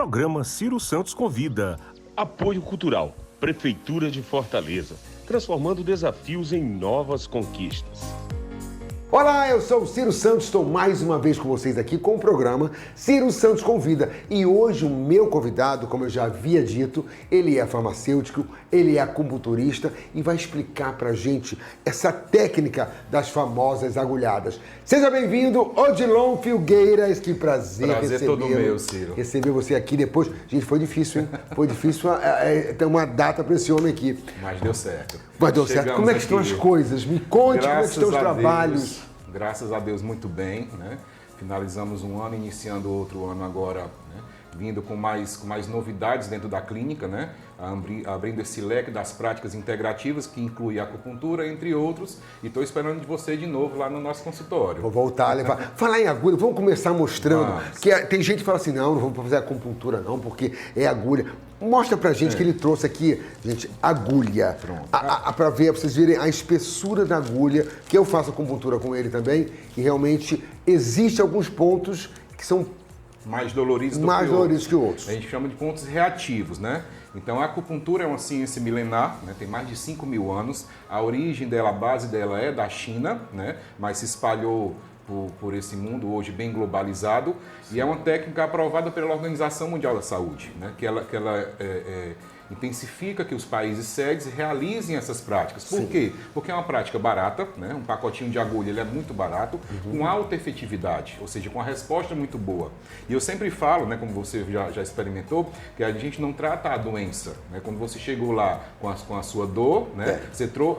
Programa Ciro Santos Convida. Apoio Cultural, Prefeitura de Fortaleza, transformando desafios em novas conquistas. Olá, eu sou o Ciro Santos, estou mais uma vez com vocês aqui com o programa Ciro Santos Convida. E hoje o meu convidado, como eu já havia dito, ele é farmacêutico, ele é acupunturista e vai explicar pra gente essa técnica das famosas agulhadas. Seja bem-vindo, Odilon Filgueiras, que prazer todo meu, Ciro. Receber você aqui depois. Gente, foi difícil, hein? Foi difícil ter uma data pra esse homem aqui. Mas deu certo. Mas deu certo. Como é que estão as coisas? Me conte como é que estão os trabalhos. Graças a Deus, muito bem, né? Finalizamos um ano, iniciando outro ano agora, né? Vindo com mais novidades dentro da clínica, né? Abrindo esse leque das práticas integrativas, que inclui a acupuntura, entre outros, e estou esperando de você de novo lá no nosso consultório. Vou voltar a levar. Falar em agulha, vamos começar mostrando. Tem gente que fala assim, não vamos fazer acupuntura não, porque é agulha. Mostra pra gente que ele trouxe aqui, gente, agulha. Pra vocês verem a espessura da agulha, que eu faço acupuntura com ele também, e realmente existe alguns pontos que são mais doloridos que outros. A gente chama de pontos reativos, né? Então a acupuntura é uma ciência milenar, né? Tem mais de 5.000 anos. A origem dela, a base dela é da China, né? Mas se espalhou por esse mundo hoje bem globalizado. Sim. E é uma técnica aprovada pela Organização Mundial da Saúde, né? que ela intensifica que os países sedes realizem essas práticas. Por quê? Porque é uma prática barata, né? Um pacotinho de agulha ele é muito barato, com alta efetividade, ou seja, com a resposta muito boa. E eu sempre falo, né, como você já experimentou, que a gente não trata a doença. Né? Quando você chegou lá com a sua dor, né?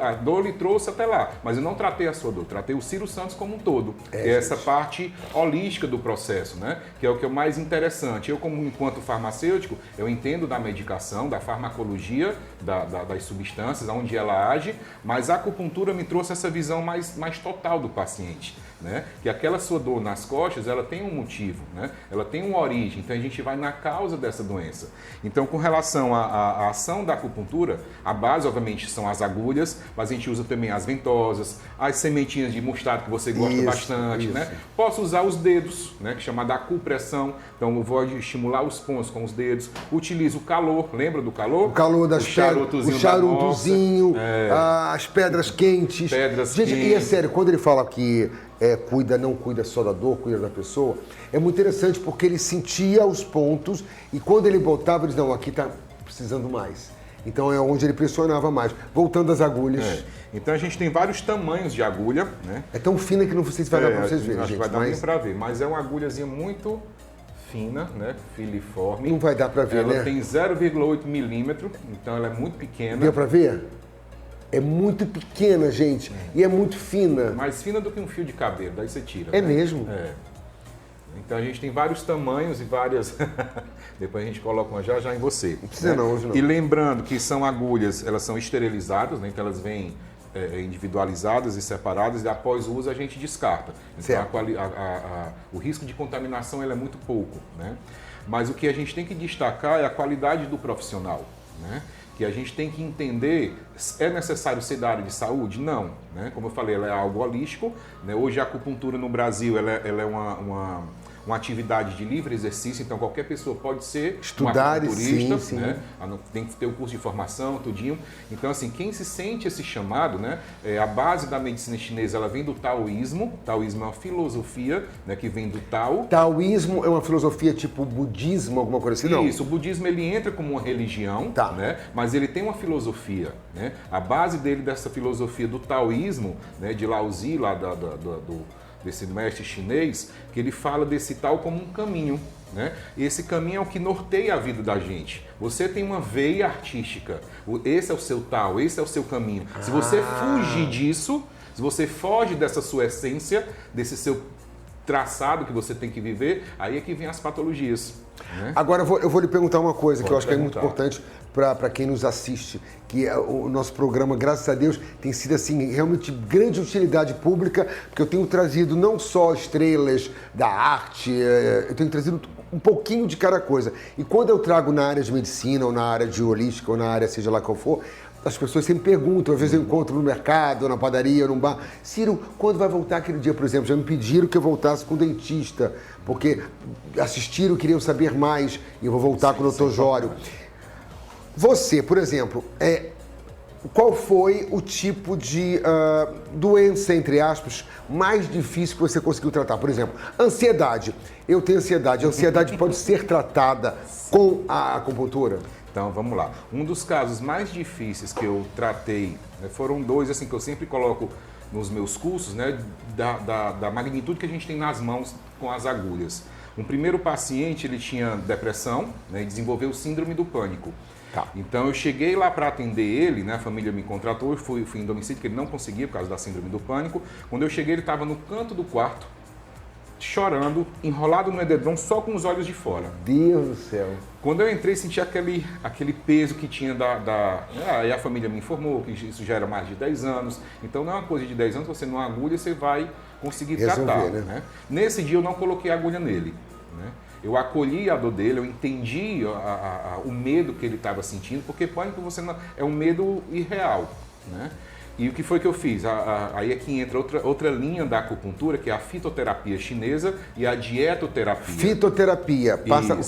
A dor lhe trouxe até lá, mas eu não tratei a sua dor, tratei o Ciro Santos como um todo. Que é essa parte holística do processo, né? Que é o que é o mais interessante. Eu, como enquanto farmacêutico, eu entendo da medicação, da farmacologia das substâncias, onde ela age, mas a acupuntura me trouxe essa visão mais total do paciente, né? Que aquela sua dor nas costas, ela tem um motivo, né? Ela tem uma origem, então a gente vai na causa dessa doença. Então, com relação à ação da acupuntura, a base, obviamente, são as agulhas, mas a gente usa também as ventosas, as sementinhas de mostarda que você gosta bastante, né? Posso usar os dedos, né? Que chama da acupressão, então eu vou estimular os pontos com os dedos, utilizo o calor, lembra do calor? O calor das pedras, o charutozinho, as pedras quentes. Gente, e é sério, quando ele fala que não cuida só da dor, cuida da pessoa, é muito interessante porque ele sentia os pontos e quando ele botava, ele dizia, não, aqui tá precisando mais. Então é onde ele pressionava mais. Voltando às agulhas. Então a gente tem vários tamanhos de agulha, né? É tão fina que não sei se vai dar para vocês verem, gente. Vai dar bem para ver, mas é uma agulhazinha muito fina, né? Filiforme. Não vai dar para ver, né? Ela tem 0,8 milímetro, então ela é muito pequena. Deu para ver? É muito pequena, gente, e é muito fina. Mais fina do que um fio de cabelo, daí você tira. É mesmo? É. Então a gente tem vários tamanhos e várias... Depois a gente coloca uma já em você. Não precisa não, hoje não. E lembrando que são agulhas, elas são esterilizadas, né? Então elas vêm individualizadas e separadas e após o uso a gente descarta. Então o risco de contaminação ele é muito pouco, né? Mas o que a gente tem que destacar é a qualidade do profissional, né? Que a gente tem que entender, é necessário ser da área de saúde? Não. Né? Como eu falei, ela é algo holístico. Né? Hoje a acupuntura no Brasil ela é uma atividade de livre exercício, então qualquer pessoa pode ser estudar, um acupunturista, sim. Né? Tem que ter o curso de formação, tudinho. Então, assim, quem se sente esse chamado, né? A base da medicina chinesa, ela vem do taoísmo. Taoísmo é uma filosofia, né? Que vem do Tao. Taoísmo é uma filosofia tipo budismo, alguma coisa assim, não? Isso, o budismo ele entra como uma religião, né? Mas ele tem uma filosofia, né? A base dele, dessa filosofia do taoísmo, né? De Laozi, lá desse mestre chinês, que ele fala desse tal como um caminho, né? E esse caminho é o que norteia a vida da gente. Você tem uma veia artística, esse é o seu tal, esse é o seu caminho. Se você fugir disso, se você foge dessa sua essência, desse seu traçado que você tem que viver, aí é que vem as patologias. Né? Agora eu vou lhe perguntar uma coisa que eu acho que é muito importante para quem nos assiste, que o nosso programa, graças a Deus, tem sido assim realmente grande utilidade pública, porque eu tenho trazido não só estrelas da arte, eu tenho trazido um pouquinho de cada coisa. E quando eu trago na área de medicina, ou na área de holística, ou na área seja lá qual for, as pessoas sempre perguntam, às vezes eu encontro no mercado, na padaria, num bar. Ciro, quando vai voltar aquele dia, por exemplo? Já me pediram que eu voltasse com o dentista, porque assistiram, queriam saber mais, e eu vou voltar com o Dr. Jório. Você, por exemplo, qual foi o tipo de doença, entre aspas, mais difícil que você conseguiu tratar? Por exemplo, ansiedade. Eu tenho ansiedade. A ansiedade pode ser tratada com a acupuntura? Então, vamos lá. Um dos casos mais difíceis que eu tratei, né, foram dois, assim, que eu sempre coloco nos meus cursos, né, da magnitude que a gente tem nas mãos com as agulhas. Um primeiro paciente, ele tinha depressão, né, e desenvolveu síndrome do pânico. Tá. Então, eu cheguei lá para atender ele, né, a família me contratou, eu fui em domicílio, porque ele não conseguia por causa da síndrome do pânico. Quando eu cheguei, ele estava no canto do quarto, chorando, enrolado no edredom, só com os olhos de fora. Deus do céu. Quando eu entrei, senti aquele peso que tinha Aí a família me informou que isso já era mais de 10 anos. Então não é uma coisa de 10 anos, você não agulha, você vai conseguir tratar. Né? Nesse dia eu não coloquei agulha nele. Né? Eu acolhi a dor dele, eu entendi o medo que ele estava sentindo, porque pânico é um medo irreal. Né? E o que foi que eu fiz? Aí é que entra outra linha da acupuntura, que é a fitoterapia chinesa e a dietoterapia. Fitoterapia.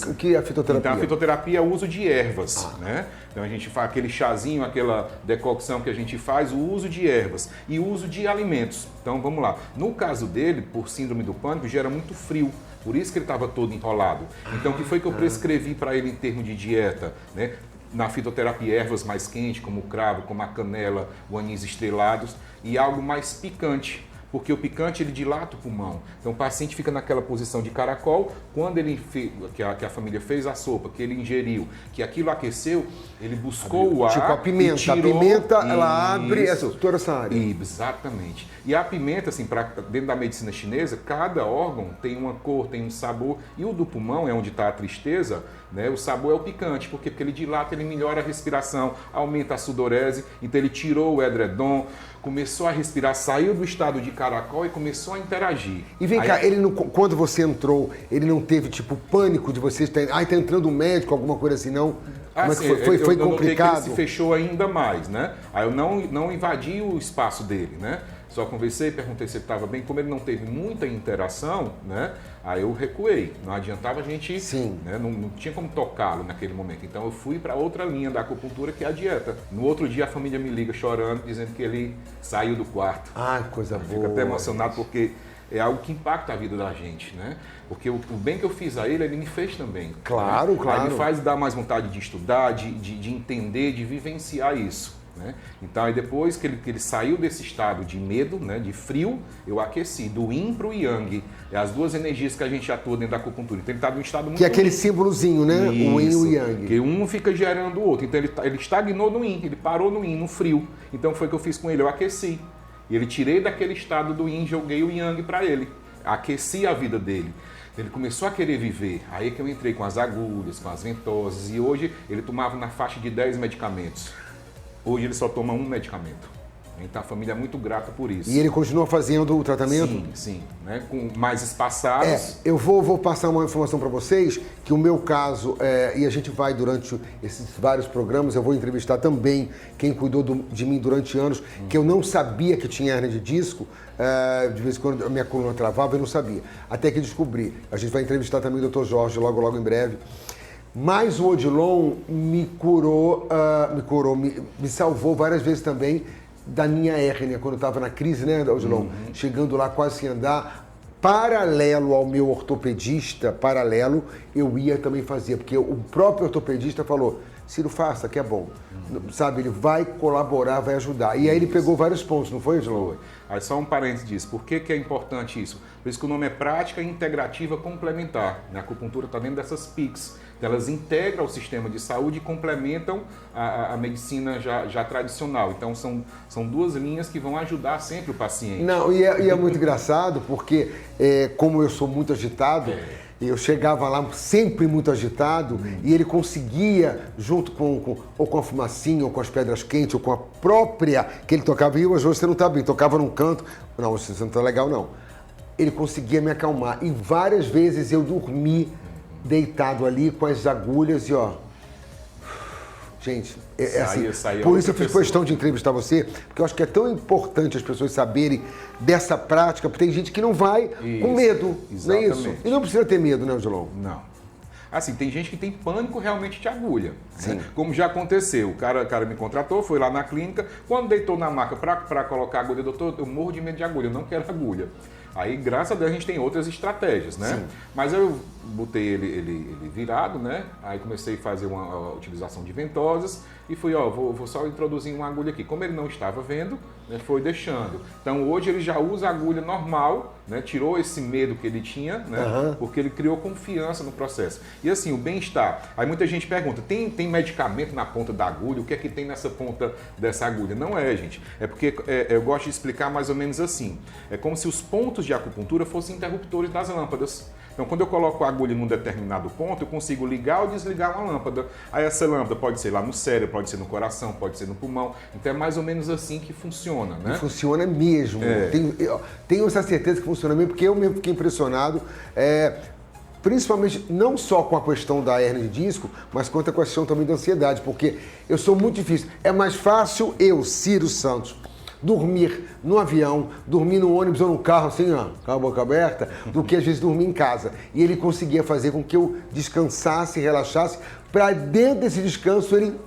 O que é a fitoterapia? Então, a fitoterapia é o uso de ervas, né? Então, a gente faz aquele chazinho, aquela decocção que a gente faz, o uso de ervas e o uso de alimentos. Então, vamos lá. No caso dele, por síndrome do pânico, gera muito frio. Por isso que ele estava todo enrolado. Então, o que foi que eu prescrevi para ele em termos de dieta, né? Na fitoterapia, ervas mais quentes, como o cravo, como a canela, o anis estrelados, e algo mais picante, porque o picante ele dilata o pulmão. Então o paciente fica naquela posição de caracol, quando ele que a família fez a sopa, que ele ingeriu, que aquilo aqueceu, ele buscou o ar. Tipo a pimenta. E tirou... A pimenta, ela abre toda essa área. Exatamente. E a pimenta, assim, dentro da medicina chinesa, cada órgão tem uma cor, tem um sabor. E o do pulmão, é onde está a tristeza, né? O sabor é o picante. Por quê? Porque ele dilata, ele melhora a respiração, aumenta a sudorese. Então ele tirou o edredom, começou a respirar, saiu do estado de caracol e começou a interagir. E vem cá, quando você entrou, ele não teve tipo pânico de você estar... tá entrando um médico, alguma coisa assim, não? Como é que foi? Foi complicado? Ele se fechou ainda mais, né? Aí eu não invadi o espaço dele, né? Só conversei, perguntei se ele estava bem. Como ele não teve muita interação, né? Aí eu recuei. Não adiantava a gente... Sim. Né? Não tinha como tocá-lo naquele momento. Então eu fui para outra linha da acupuntura, que é a dieta. No outro dia a família me liga chorando, dizendo que ele saiu do quarto. Ah, coisa boa. Fico até emocionado porque é algo que impacta a vida da gente, né? Porque o bem que eu fiz a ele me fez também. Claro, né? claro. Aí me faz dar mais vontade de estudar, de entender, de vivenciar isso. Né? Então, aí depois que ele saiu desse estado de medo, né, de frio, eu aqueci, do yin para o yang. É as duas energias que a gente atua dentro da acupuntura. Então, ele está num estado muito... Que é aquele símbolozinho, né? Isso, o yin e o yang. Que um fica gerando o outro. Então, ele estagnou no yin, ele parou no yin, no frio. Então, foi o que eu fiz com ele, eu aqueci. E ele tirei daquele estado do yin, joguei o yang para ele. Aqueci a vida dele. Ele começou a querer viver. Aí que eu entrei com as agulhas, com as ventosas. E hoje, ele tomava na faixa de 10 medicamentos. Hoje ele só toma um medicamento. Então a família é muito grata por isso. E ele continua fazendo o tratamento? Sim, sim. Né? Com mais espaçados. Eu vou passar uma informação para vocês, que o meu caso, e a gente vai durante esses vários programas, eu vou entrevistar também quem cuidou de mim durante anos, que eu não sabia que tinha hernia de disco, de vez em quando a minha coluna travava, eu não sabia. Até que descobri. A gente vai entrevistar também o Dr. Jorge logo em breve. Mas o Odilon me salvou várias vezes também da minha hérnia, quando eu estava na crise, né, Odilon? Chegando lá quase sem andar, paralelo ao meu ortopedista, eu ia também fazer, porque o próprio ortopedista falou, Ciro, faça, que é bom. Sabe, ele vai colaborar, vai ajudar. E aí ele pegou vários pontos, não foi, Odilon? Aí só um parênteses disso. Por que é importante isso? Por isso que o nome é prática integrativa complementar. A acupuntura está dentro dessas PICs. Elas integram o sistema de saúde e complementam a medicina já tradicional. Então, são duas linhas que vão ajudar sempre o paciente. Não, e é muito engraçado, porque como eu sou muito agitado, eu chegava lá sempre muito agitado e ele conseguia, junto com a fumacinha, ou com as pedras quentes, ou com a própria que ele tocava, e hoje você não está bem, tocava num canto, não, você não está legal não. Ele conseguia me acalmar e várias vezes eu dormi deitado ali com as agulhas e Gente, saía por isso eu outra fiz questão de entrevistar você, porque eu acho que é tão importante as pessoas saberem dessa prática, porque tem gente que não vai com medo, não é isso? E não precisa ter medo, né, Odilon? Não. Assim, tem gente que tem pânico realmente de agulha. Sim. Né? Como já aconteceu, o cara me contratou, foi lá na clínica, quando deitou na maca para colocar a agulha, doutor, eu morro de medo de agulha, eu não quero agulha. Aí, graças a Deus, a gente tem outras estratégias, né? Sim. Mas eu botei ele virado, né? Aí comecei a fazer uma utilização de ventosas e fui, vou só introduzir uma agulha aqui. Como ele não estava vendo, né, foi deixando. Então, hoje ele já usa a agulha normal, né? Tirou esse medo que ele tinha, né? Porque ele criou confiança no processo. E assim, o bem-estar. Aí muita gente pergunta, tem medicamento na ponta da agulha? O que é que tem nessa ponta dessa agulha? Não é, gente. É porque eu gosto de explicar mais ou menos assim. É como se os pontos de acupuntura fossem interruptores das lâmpadas. Então, quando eu coloco a agulha num determinado ponto, eu consigo ligar ou desligar uma lâmpada. Aí essa lâmpada pode ser lá no cérebro, pode ser no coração, pode ser no pulmão. Então, é mais ou menos assim que funciona, né? Funciona mesmo. Tenho essa certeza que funciona mesmo, porque eu mesmo fiquei impressionado. Principalmente não só com a questão da hérnia de disco, mas quanto a questão também da ansiedade, porque eu sou muito difícil. É mais fácil eu, Ciro Santos, dormir no avião, dormir no ônibus ou no carro, assim, ó, com a boca aberta, do que às vezes dormir em casa. E ele conseguia fazer com que eu descansasse, relaxasse, para dentro desse descanso ele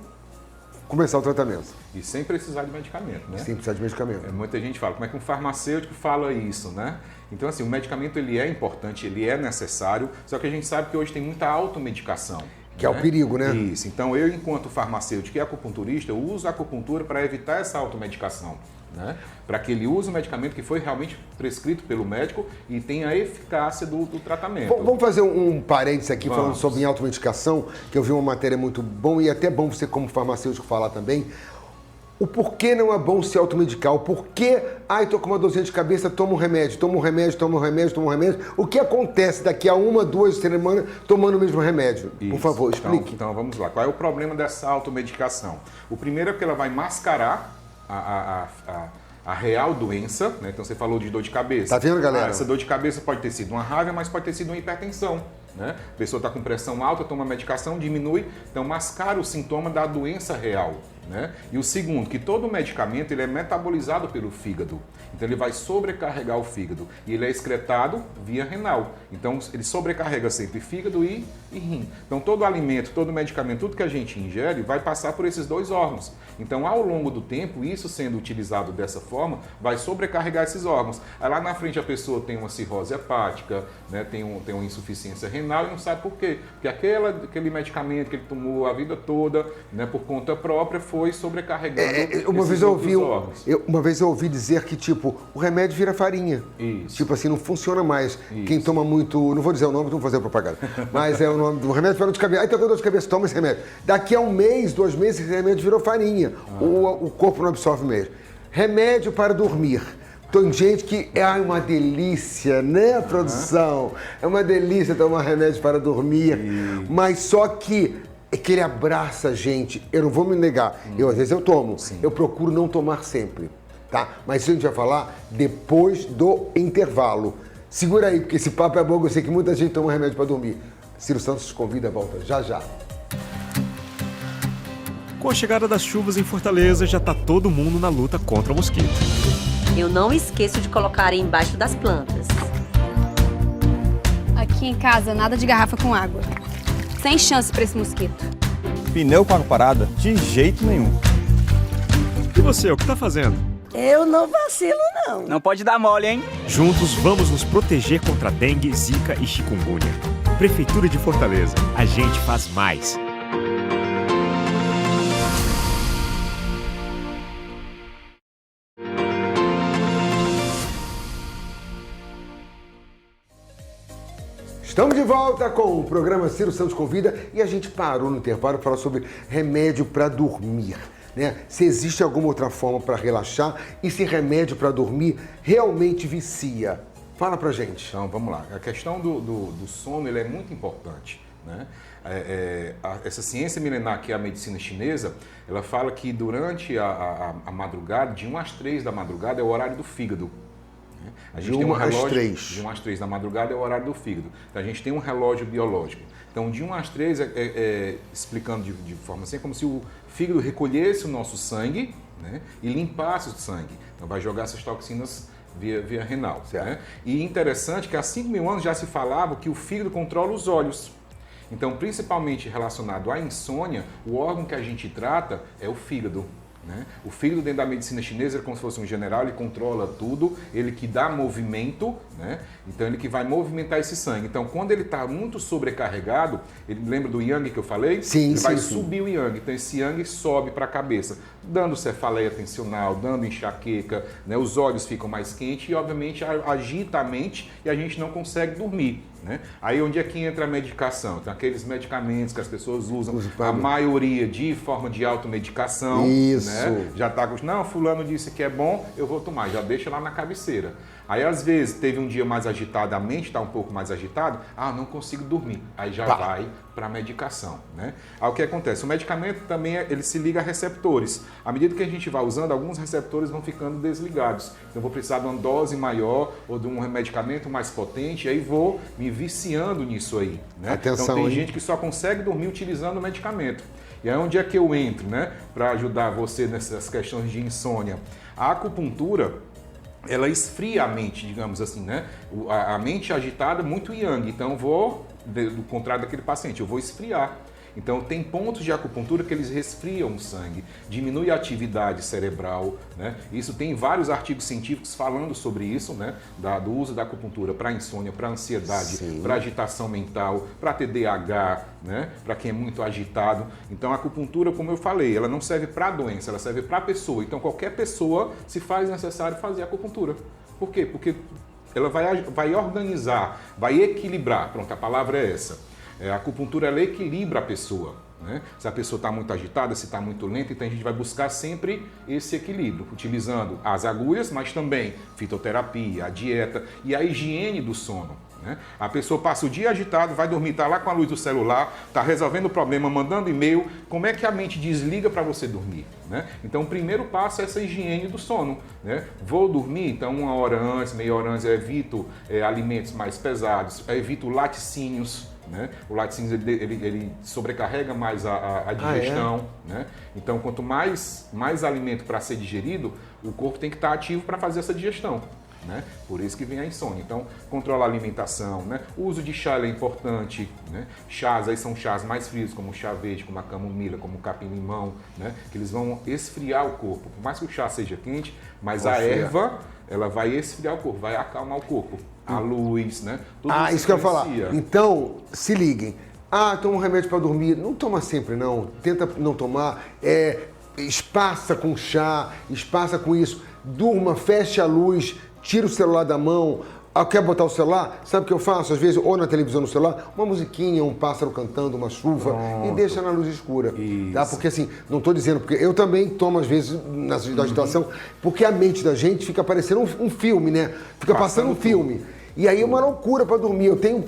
começar o tratamento. E sem precisar de medicamento, né? Sem precisar de medicamento. Muita gente fala, como é que um farmacêutico fala isso, né? Então, assim, o medicamento ele é importante, ele é necessário, só que a gente sabe que hoje tem muita automedicação. Que é o perigo, né? Isso. Então, eu, enquanto farmacêutico e acupunturista, eu uso a acupuntura para evitar essa automedicação, né? Para que ele use o medicamento que foi realmente prescrito pelo médico e tenha a eficácia do tratamento. Vamos fazer um parênteses aqui falando sobre automedicação, que eu vi uma matéria muito bom e até bom você como farmacêutico falar também. O porquê não é bom se automedicar? O porquê, tô com uma dorzinha de cabeça, toma um remédio, toma um remédio, toma um remédio, toma um remédio. O que acontece daqui a 1, 2 semanas tomando o mesmo remédio? Isso. Por favor, explique. Então vamos lá. Qual é o problema dessa automedicação? O primeiro é que ela vai mascarar a real doença, né? Então você falou de dor de cabeça. Tá vendo, galera? Essa dor de cabeça pode ter sido uma raiva, mas pode ter sido uma hipertensão. Né? A pessoa está com pressão alta, toma medicação, diminui, então mascara o sintoma da doença real. Né? E o segundo, que todo medicamento ele é metabolizado pelo fígado. Então ele vai sobrecarregar o fígado e ele é excretado via renal. Então ele sobrecarrega sempre fígado e rim. Então todo alimento, todo medicamento, tudo que a gente ingere vai passar por esses dois órgãos. Então ao longo do tempo, isso sendo utilizado dessa forma, vai sobrecarregar esses órgãos. Aí lá na frente a pessoa tem uma cirrose hepática, né? tem uma insuficiência renal e não sabe por quê. Porque aquele medicamento que ele tomou a vida toda, né, por conta própria, foi sobrecarregando uma vez eu ouvi dizer que, tipo, o remédio vira farinha. Isso. Tipo assim, não funciona mais. Isso. Quem toma muito, não vou dizer o nome, não vou fazer propaganda, mas é o nome do remédio para dor de cabeça. Aí tá com dor de cabeça, toma esse remédio. Daqui a 1 mês, 2 meses, esse remédio virou farinha. O corpo não absorve mesmo. Remédio para dormir. Tem gente que é uma delícia, né, produção? É uma delícia tomar remédio para dormir. Mas só que é que ele abraça a gente. Eu não vou me negar. Às vezes eu tomo. Sim. Eu procuro não tomar sempre, tá? Mas isso a gente vai falar depois do intervalo. Segura aí, porque esse papo é bom. Eu sei que muita gente toma remédio para dormir. Ciro Santos te convida a volta já já. Com a chegada das chuvas em Fortaleza, já tá todo mundo na luta contra o mosquito. Eu não esqueço de colocar areia embaixo das plantas. Aqui em casa, nada de garrafa com água. Sem chance para esse mosquito. Pneu com água parada? De jeito nenhum. E você, o que tá fazendo? Eu não vacilo, não. Não pode dar mole, hein? Juntos vamos nos proteger contra dengue, zika e chikungunya. Prefeitura de Fortaleza. A gente faz mais. Estamos de volta com o programa Ciro Santos Convida e a gente parou no intervalo para falar sobre remédio para dormir, né? Se existe alguma outra forma para relaxar e se remédio para dormir realmente vicia. Fala pra gente. Então, vamos lá. A questão do sono ele é muito importante, né? Essa ciência milenar que é a medicina chinesa, ela fala que durante a madrugada, de 1 às 3 da madrugada, é o horário do fígado. A gente De tem um 1 às relógio 3. de 1 às 3 da madrugada é o horário do fígado. Então a gente tem um relógio biológico. Então de 1 às 3 explicando de forma assim, é como se o fígado recolhesse o nosso sangue, né, e limpasse o sangue. Então vai jogar essas toxinas via renal. Né? E interessante que há 5.000 anos já se falava que o fígado controla os olhos. Então, principalmente relacionado à insônia, o órgão que a gente trata é o fígado. Né? O fígado dentro da medicina chinesa é como se fosse um general, ele controla tudo, ele que dá movimento, né? Então ele que vai movimentar esse sangue. Então quando ele está muito sobrecarregado, ele lembra do yang que eu falei? Sim, ele vai sim. subir o yang, então esse yang sobe para a cabeça, dando cefaleia tensional, dando enxaqueca, né? Os olhos ficam mais quentes e obviamente agita a mente e a gente não consegue dormir. Né? Aí onde é que entra a medicação? Então aqueles medicamentos que as pessoas usam, a maioria de forma de automedicação. Isso. Né? Já está com, não, fulano disse que é bom, eu vou tomar, já deixa lá na cabeceira. Aí às vezes teve um dia mais agitado, a mente está um pouco mais agitada, não consigo dormir. Aí já vai para a medicação. Né? Aí o que acontece? O medicamento também ele se liga a receptores. À medida que a gente vai usando, alguns receptores vão ficando desligados. Então eu vou precisar de uma dose maior ou de um medicamento mais potente, e aí vou me viciando nisso aí. Né? Atenção, então tem hein? gente que só consegue dormir utilizando o medicamento. E aí onde é que eu entro, né? Para ajudar você nessas questões de insônia? A acupuntura, ela esfria a mente, digamos assim, né? A mente agitada é muito yang, então eu vou, do contrário daquele paciente, eu vou esfriar. Então tem pontos de acupuntura que eles resfriam o sangue, diminui a atividade cerebral, né? Isso tem vários artigos científicos falando sobre isso, né? Do uso da acupuntura para insônia, para ansiedade, para agitação mental, para TDAH, né? Para quem é muito agitado. Então a acupuntura, como eu falei, ela não serve para a doença, ela serve para a pessoa. Então qualquer pessoa se faz necessário fazer acupuntura. Por quê? Porque ela vai organizar, vai equilibrar. Pronto, a palavra é essa. A acupuntura ela equilibra a pessoa. Né? Se a pessoa está muito agitada, se está muito lenta, então a gente vai buscar sempre esse equilíbrio, utilizando as agulhas, mas também fitoterapia, a dieta e a higiene do sono. Né? A pessoa passa o dia agitado, vai dormir, está lá com a luz do celular, está resolvendo o problema, mandando e-mail. Como é que a mente desliga para você dormir? Né? Então o primeiro passo é essa higiene do sono. Né? Vou dormir, então 1 hora antes, meia hora antes, eu evito alimentos mais pesados, eu evito laticínios. Né? O laticínio ele sobrecarrega mais a digestão. Né? Então, quanto mais alimento para ser digerido, o corpo tem que estar ativo para fazer essa digestão. Né? Por isso que vem a insônia. Então, controlar a alimentação, né? O uso de chá é importante. Né? Chás aí são chás mais frios, como o chá verde, como a camomila, como o capim-limão, né? Que eles vão esfriar o corpo. Por mais que o chá seja quente, mas a erva ela vai esfriar o corpo, vai acalmar o corpo. A luz, né? Tudo isso que eu ia falar. Então, se liguem. Toma um remédio para dormir. Não toma sempre, não. Tenta não tomar. Espaça com chá, espaça com isso. Durma, feche a luz, tira o celular da mão. Quer botar o celular? Sabe o que eu faço? Às vezes, ou na televisão, no celular, uma musiquinha, um pássaro cantando, uma chuva, e deixa na luz escura. Tá? Porque assim, não estou dizendo, porque eu também tomo às vezes na agitação, porque a mente da gente fica parecendo um filme, né? Fica passando um filme. E aí é uma loucura para dormir. Eu tenho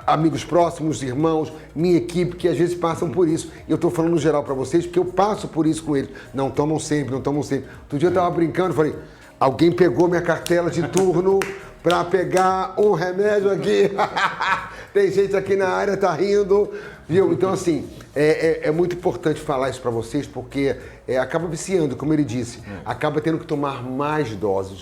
amigos próximos, irmãos, minha equipe, que às vezes passam por isso. E eu estou falando no geral para vocês, porque eu passo por isso com eles. Não tomam sempre, não tomam sempre. Outro dia eu estava brincando, falei, alguém pegou minha cartela de turno para pegar um remédio aqui. Tem gente aqui na área, tá rindo. Viu? Então, assim, é muito importante falar isso para vocês, porque acaba viciando, como ele disse. Acaba tendo que tomar mais dose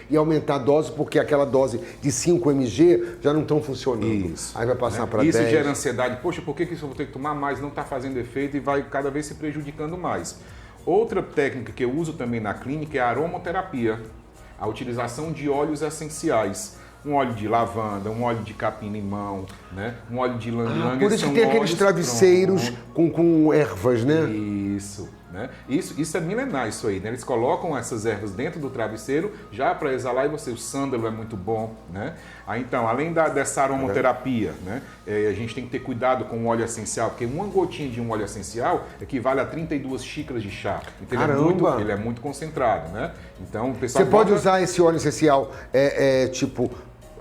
e aumentar a dose, porque aquela dose de 5 mg já não estão funcionando. Isso. Aí vai passar para 10. Isso gera ansiedade. Poxa, por que isso eu vou ter que tomar mais? Não está fazendo efeito e vai cada vez se prejudicando mais. Outra técnica que eu uso também na clínica é a aromaterapia. A utilização de óleos essenciais. Um óleo de lavanda, um óleo de capim-limão, né? Um óleo de ylang-ylang. Por isso que tem aqueles travesseiros com ervas, né? Isso. Né? Isso é milenar, isso aí, né? Eles colocam essas ervas dentro do travesseiro já para exalar, e o sândalo é muito bom, né? Aí, então, além dessa aromaterapia, né? A gente tem que ter cuidado com o óleo essencial, porque uma gotinha de um óleo essencial equivale a 32 xícaras de chá. Então ele é muito concentrado, né? Então o pessoal pode usar esse óleo essencial tipo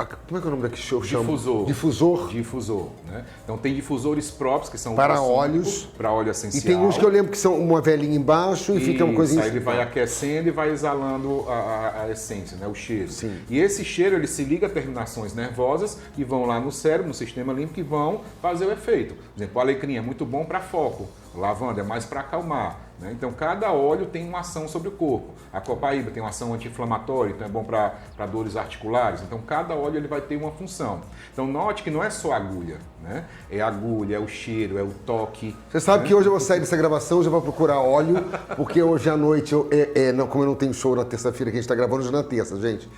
Como é que é o nome daqui? Difusor. Difusor. Difusor, né? Então tem difusores próprios, que são Para ultrassônicos, óleos. para óleo E essencial. tem uns que eu lembro que são uma velhinha embaixo e fica uma coisinha... Aí ele vai aquecendo e vai exalando a essência, né? O cheiro. Sim. E esse cheiro, ele se liga a terminações nervosas que vão lá no cérebro, no sistema límbico, que vão fazer o efeito. Por exemplo, o alecrim é muito bom para foco. O lavanda é mais para acalmar. Né? Então, cada óleo tem uma ação sobre o corpo. A copaíba tem uma ação anti-inflamatória, então é bom para dores articulares. Então, cada óleo ele vai ter uma função. Então, note que não é só a agulha. Né? É a agulha, é o cheiro, é o toque. Você sabe né? que hoje eu vou sair dessa gravação, já vou procurar óleo, porque hoje à noite, como eu não tenho show na terça-feira, que a gente está gravando hoje na terça, gente,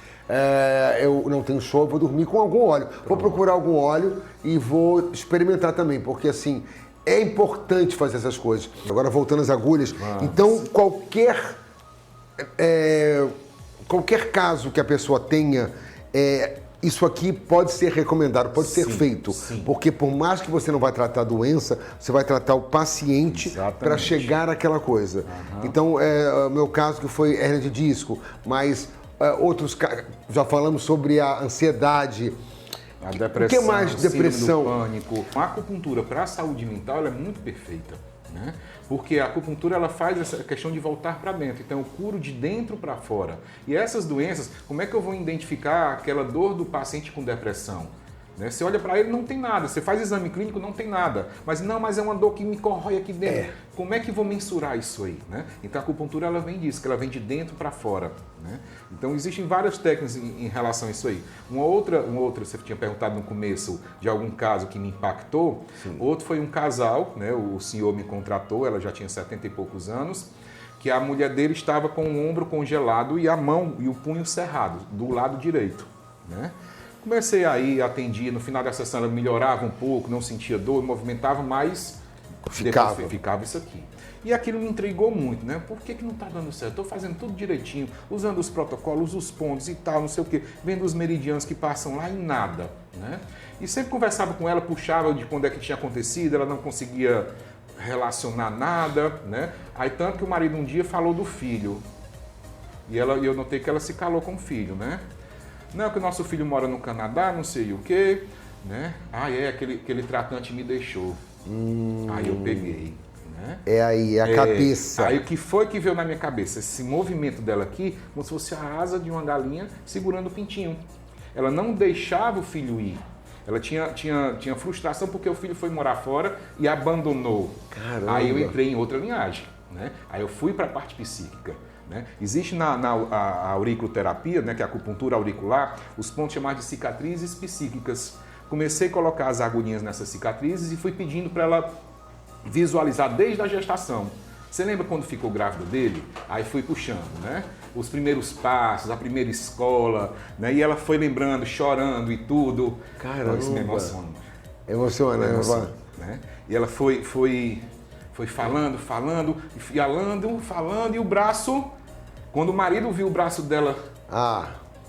eu não tenho show, eu vou dormir com algum óleo. Vou procurar algum óleo e vou experimentar também, porque assim, é importante fazer essas coisas. Agora, voltando às agulhas, então qualquer caso que a pessoa tenha, isso aqui pode ser recomendado, pode ser feito. Sim. Porque por mais que você não vai tratar a doença, você vai tratar o paciente para chegar àquela coisa. Então, o meu caso que foi hérnia de disco, mas outros, já falamos sobre a ansiedade. A depressão, o que mais depressão? Do pânico. A acupuntura para a saúde mental ela é muito perfeita, né? Porque a acupuntura ela faz essa questão de voltar para dentro. Então eu curo de dentro para fora. E essas doenças, como é que eu vou identificar aquela dor do paciente com depressão? Né? Você olha para ele, não tem nada. Você faz exame clínico, não tem nada. Mas é uma dor que me corrói aqui dentro. Como é que vou mensurar isso aí? Né? Então a acupuntura ela vem disso, que ela vem de dentro para fora. Né? Então existem várias técnicas em relação a isso aí. Uma outra, você tinha perguntado no começo de algum caso que me impactou. Sim. Outro foi um casal, né? O senhor me contratou, ela já tinha 70 e poucos anos, que a mulher dele estava com o ombro congelado e a mão e o punho cerrado, do lado direito. Né? Comecei aí, atendi, no final da sessão ela melhorava um pouco, não sentia dor, movimentava, mas ficava isso aqui. E aquilo me intrigou muito, né? Por que não está dando certo? Estou fazendo tudo direitinho, usando os protocolos, os pontos e tal, não sei o quê, vendo os meridianos que passam lá e nada, né? E sempre conversava com ela, puxava de quando é que tinha acontecido, ela não conseguia relacionar nada, né? Aí tanto que o marido um dia falou do filho, e eu notei que ela se calou com o filho, né? Não, que o nosso filho mora no Canadá, não sei o quê, né? Aquele tratante me deixou. Aí eu peguei, né? A cabeça. Aí o que foi que veio na minha cabeça? Esse movimento dela aqui, como se fosse a asa de uma galinha segurando o pintinho. Ela não deixava o filho ir. Ela tinha frustração porque o filho foi morar fora e abandonou. Caramba. Aí eu entrei em outra linhagem, né? Aí eu fui para a parte psíquica. Né? Existe a auriculoterapia, né, que é a acupuntura auricular, os pontos chamados de cicatrizes psíquicas. Comecei a colocar as agulhinhas nessas cicatrizes e fui pedindo para ela visualizar desde a gestação. Você lembra quando ficou grávida dele? Aí fui puxando, né? Os primeiros passos, a primeira escola, né? E ela foi lembrando, chorando e tudo. Caramba! Então, isso me emociona. Emociona, né? E ela foi falando, falando, e o braço, quando o marido viu o braço dela...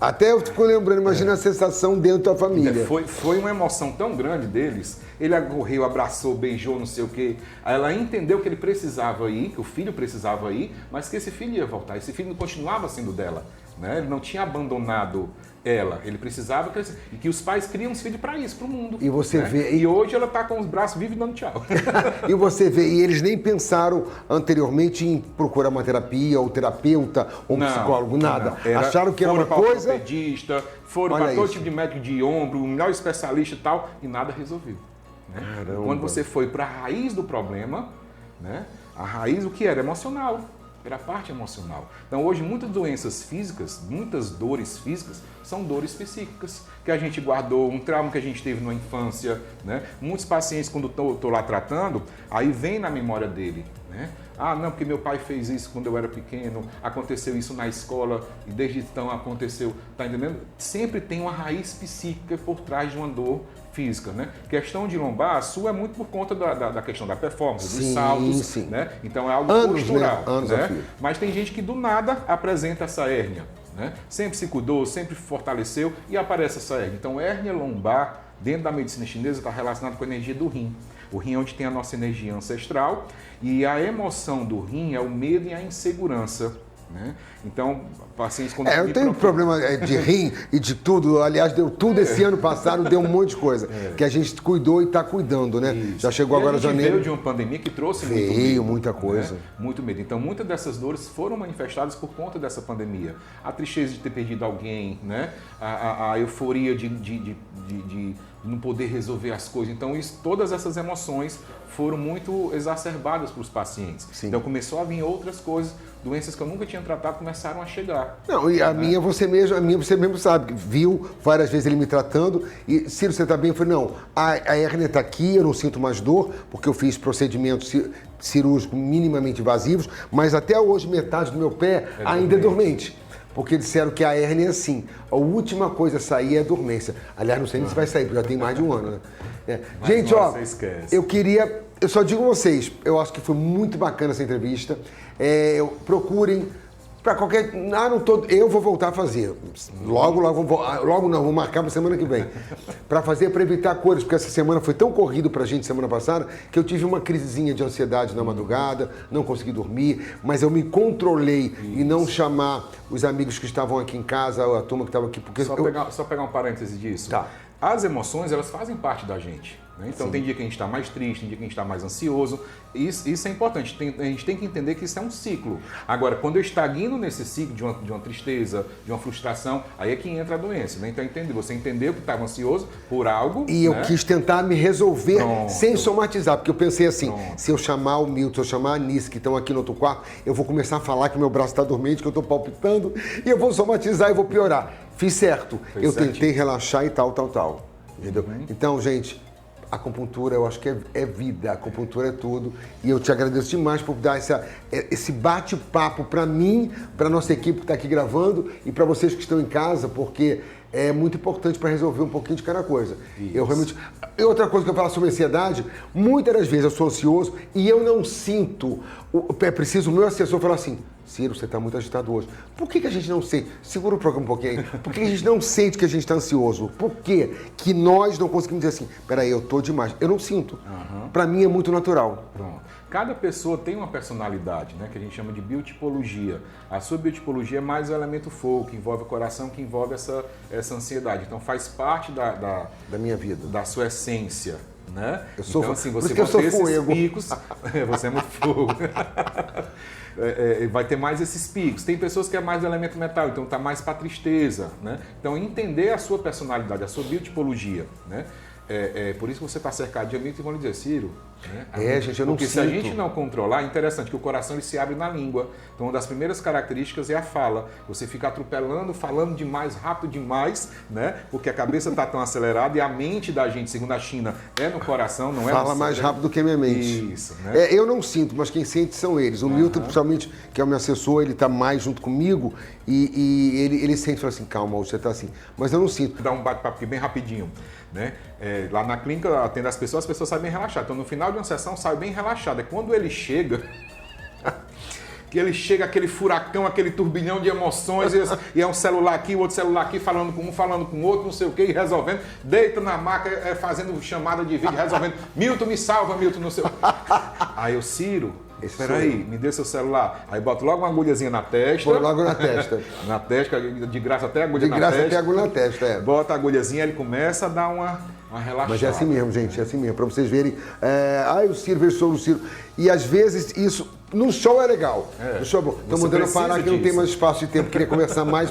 Até eu fico lembrando, imagina a sensação dentro da família. Foi uma emoção tão grande deles, ele correu, abraçou, beijou, não sei o quê. Aí ela entendeu que ele precisava ir, que o filho precisava ir, mas que esse filho ia voltar, esse filho continuava sendo dela. Né? Ele não tinha abandonado ela, ele precisava crescer. E que os pais criam os filhos para isso, para o mundo. E você vê. E hoje ela está com os braços vivos dando tchau. E você vê, e eles nem pensaram anteriormente em procurar uma terapia, ou terapeuta, ou psicólogo, nada. Acharam que era uma coisa. Ortopedista, foram para todo tipo de médico de ombro, o melhor especialista e tal, e nada resolveu. Né? Quando você foi para a raiz do problema, né? A raiz, o que era? Emocional. Era a parte emocional. Então hoje muitas doenças físicas, muitas dores físicas, são dores psíquicas, que a gente guardou, um trauma que a gente teve na infância, né? Muitos pacientes, quando estou lá tratando, aí vem na memória dele, né? Não, porque meu pai fez isso quando eu era pequeno, aconteceu isso na escola e desde então aconteceu, tá entendendo? Sempre tem uma raiz psíquica por trás de uma dor física, né? Questão de lombar, a sua é muito por conta da questão da performance, dos saltos, né? Então é algo postural, né? Mas tem gente que do nada apresenta essa hérnia, né? Sempre se cuidou, sempre fortaleceu e aparece essa hérnia. Então hérnia lombar, dentro da medicina chinesa, está relacionado com a energia do rim. O rim é onde tem a nossa energia ancestral e a emoção do rim é o medo e a insegurança. né? Então, pacientes com... Eu tenho problema de rim e de tudo. Aliás, deu tudo esse ano passado, deu um monte de coisa. Que a gente cuidou e está cuidando, né? Isso. Já chegou agora janeiro. Veio de uma pandemia que trouxe muito medo. Muita coisa. Né? Muito medo. Então, muitas dessas dores foram manifestadas por conta dessa pandemia. A tristeza de ter perdido alguém, né? A euforia de não poder resolver as coisas. Então, todas essas emoções foram muito exacerbadas para os pacientes. Sim. Então, começou a vir outras coisas, doenças que eu nunca tinha tratado começaram a chegar. Não, e a minha você mesmo sabe, viu várias vezes ele me tratando e, Ciro, você está bem? Eu falei, não, a hérnia está aqui, eu não sinto mais dor, porque eu fiz procedimentos cirúrgicos minimamente invasivos, mas até hoje metade do meu pé ainda é dormente. Porque disseram que a hérnia é assim, a última coisa a sair é a dormência. Aliás, não sei nem se vai sair, porque já tem mais de um ano, né? Gente, ó, eu só digo a vocês, eu acho que foi muito bacana essa entrevista. Procurem para qualquer... eu vou voltar a fazer. Logo não, vou marcar para semana que vem. Para fazer, para evitar cores, porque essa semana foi tão corrido pra gente semana passada, que eu tive uma crisezinha de ansiedade na madrugada, não consegui dormir, mas eu me controlei e não chamar os amigos que estavam aqui em casa, a turma que estava aqui, porque... Só pegar um parêntese disso. Tá. As emoções, elas fazem parte da gente. Né? Então, tem dia que a gente está mais triste, tem dia que a gente está mais ansioso. Isso é importante. A gente tem que entender que isso é um ciclo. Agora, quando eu estagno nesse ciclo de uma tristeza, de uma frustração, aí é que entra a doença. Né? Então, você entendeu que estava ansioso por algo. E eu quis tentar me resolver sem somatizar, porque eu pensei assim, se eu chamar o Milton, se eu chamar a Anice, que estão aqui no outro quarto, eu vou começar a falar que meu braço está dormente, que eu estou palpitando, e eu vou somatizar e vou piorar. Fiz certo. Tentei relaxar e tal. Entendeu? Então, gente, a acupuntura eu acho que é vida, a acupuntura é tudo. E eu te agradeço demais por dar esse bate-papo para mim, para nossa equipe que está aqui gravando e para vocês que estão em casa, porque é muito importante para resolver um pouquinho de cada coisa. Eu realmente... E outra coisa que eu falo sobre ansiedade, muitas das vezes eu sou ansioso e eu não sinto... É preciso o meu assessor falar assim, Ciro, você está muito agitado hoje. Por que a gente não sente? Segura o programa um pouquinho aí. Por que a gente não sente que a gente está ansioso? Por que nós não conseguimos dizer assim, peraí, eu estou demais? Eu não sinto. Para mim é muito natural. Pronto. Cada pessoa tem uma personalidade, né, que a gente chama de biotipologia. A sua biotipologia é mais o elemento fogo, que envolve o coração, que envolve essa ansiedade. Então faz parte da minha vida, da sua essência. Né? Então, assim, você vai ter esses picos. Você é muito fogo. Vai ter mais esses picos. Tem pessoas que é mais do elemento metal, então está mais para tristeza. Né? Então, entender a sua personalidade, a sua biotipologia. Né? Por isso que você está cercado de amigos que vão lhe dizer, Ciro. Né? Gente, eu não Porque sinto. se a gente não controlar, é interessante que o coração ele se abre na língua. Então, uma das primeiras características é a fala. Você fica atropelando, falando demais, rápido demais, né? Porque a cabeça está tão acelerada e a mente da gente, segundo a China, é no coração, não é no Fala mais rápido do que a minha mente. Isso, né? Eu não sinto, mas quem sente são eles. O Milton, principalmente, que é o meu assessor, ele está mais junto comigo e ele sente e fala assim, calma, você está assim. Mas eu não sinto. Dá um bate-papo aqui bem rapidinho. Né? Lá na clínica, atendo as pessoas saem bem relaxadas. Então, no final de uma sessão, sai bem relaxado. É quando ele chega, que ele chega aquele furacão, aquele turbilhão de emoções, e é um celular aqui, o outro celular aqui, falando com um, falando com o outro, não sei o quê, e resolvendo. Deita na maca, fazendo chamada de vídeo, resolvendo. Milton, me salva, Milton, não sei o quê. Aí eu, Ciro... Espera aí, me dê seu celular. Aí boto logo uma agulhazinha na testa. Põe logo na testa. Na testa, de graça até agulha na testa. De graça até agulha na testa, Bota a agulhazinha, ele começa a dar uma relaxada. Mas é assim mesmo, gente, é assim mesmo. Para vocês verem, o Ciro versou o Ciro. E às vezes isso... No show é legal. No show é bom. Estão mandando parar que não tem mais espaço de tempo. Queria conversar mais.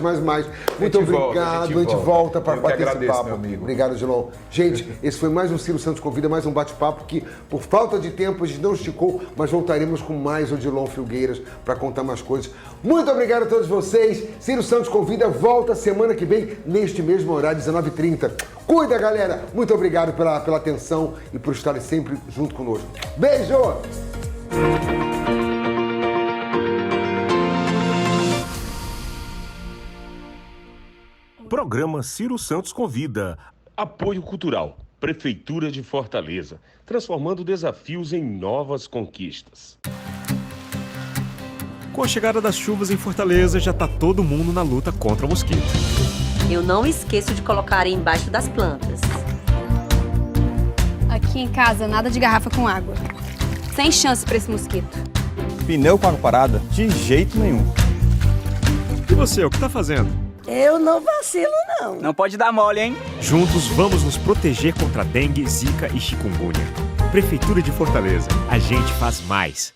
Muito obrigado. A gente volta para bater esse papo. Meu amigo. Obrigado, Gilon. Gente, esse foi mais um Ciro Santos Convida, mais um bate-papo que, por falta de tempo, a gente não esticou, mas voltaremos com mais o Odilon Filgueiras para contar mais coisas. Muito obrigado a todos vocês. Ciro Santos Convida volta semana que vem, neste mesmo horário, 19h30. Cuida, galera. Muito obrigado pela atenção e por estarem sempre junto conosco. Beijo! Programa Ciro Santos Convida. Apoio Cultural. Prefeitura de Fortaleza. Transformando desafios em novas conquistas. Com a chegada das chuvas em Fortaleza, já tá todo mundo na luta contra o mosquito. Eu não esqueço de colocar embaixo das plantas. Aqui em casa, nada de garrafa com água. Sem chance para esse mosquito. Pneu com água parada? De jeito nenhum. E você, o que tá fazendo? Eu não vacilo, não. Não pode dar mole, hein? Juntos vamos nos proteger contra dengue, zika e chikungunya. Prefeitura de Fortaleza. A gente faz mais.